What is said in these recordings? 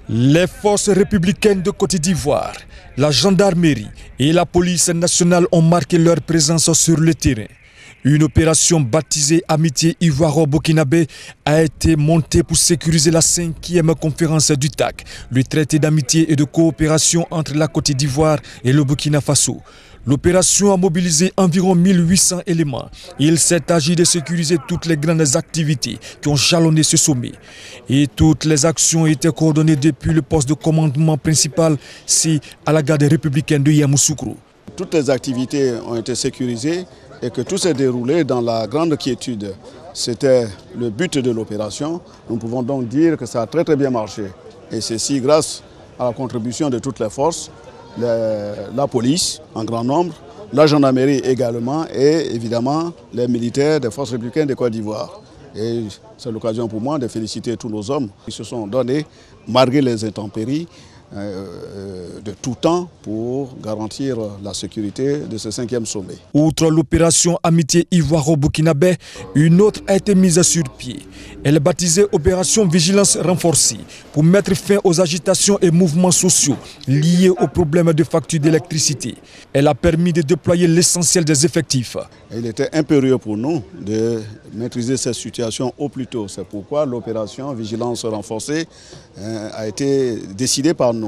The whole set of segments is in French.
Les forces républicaines de Côte d'Ivoire, la gendarmerie et la police nationale ont marqué leur présence sur le terrain. Une opération baptisée Amitié Ivoiro-Burkinabé a été montée pour sécuriser la 5e conférence du TAC, le traité d'amitié et de coopération entre la Côte d'Ivoire et le Burkina Faso. L'opération a mobilisé environ 1800 éléments. Il s'est agi de sécuriser toutes les grandes activités qui ont jalonné ce sommet. Et toutes les actions ont été coordonnées depuis le poste de commandement principal, c'est à la garde républicaine de Yamoussoukro. Toutes les activités ont été sécurisées et que tout s'est déroulé dans la grande quiétude. C'était le but de l'opération. Nous pouvons donc dire que ça a très bien marché. Et ceci grâce à la contribution de toutes les forces, la police en grand nombre, la gendarmerie également et évidemment les militaires des forces républicaines de Côte d'Ivoire. Et c'est l'occasion pour moi de féliciter tous nos hommes qui se sont donnés, malgré les intempéries, de tout temps pour garantir la sécurité de ce 5e sommet. Outre l'opération Amitié Ivoiro-Burkinabé, une autre a été mise sur pied. Elle est baptisée Opération Vigilance renforcée pour mettre fin aux agitations et mouvements sociaux liés aux problèmes de facture d'électricité. Elle a permis de déployer l'essentiel des effectifs. Il était impérieux pour nous de maîtriser cette situation au plus tôt. C'est pourquoi l'opération Vigilance renforcée a été décidée par nous.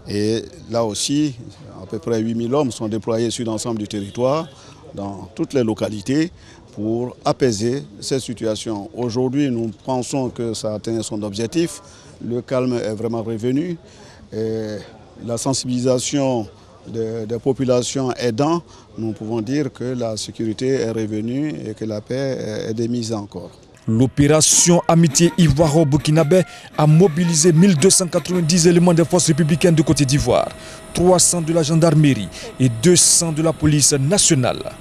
Et là aussi, à peu près 8000 hommes sont déployés sur l'ensemble du territoire, dans toutes les localités, pour apaiser cette situation. Aujourd'hui, nous pensons que ça a atteint son objectif. Le calme est vraiment revenu. Et la sensibilisation des populations aidant, nous pouvons dire que la sécurité est revenue et que la paix est démise encore. L'opération Amitié Ivoiro-Burkinabé a mobilisé 1290 éléments des forces républicaines de Côte d'Ivoire, 300 de la gendarmerie et 200 de la police nationale.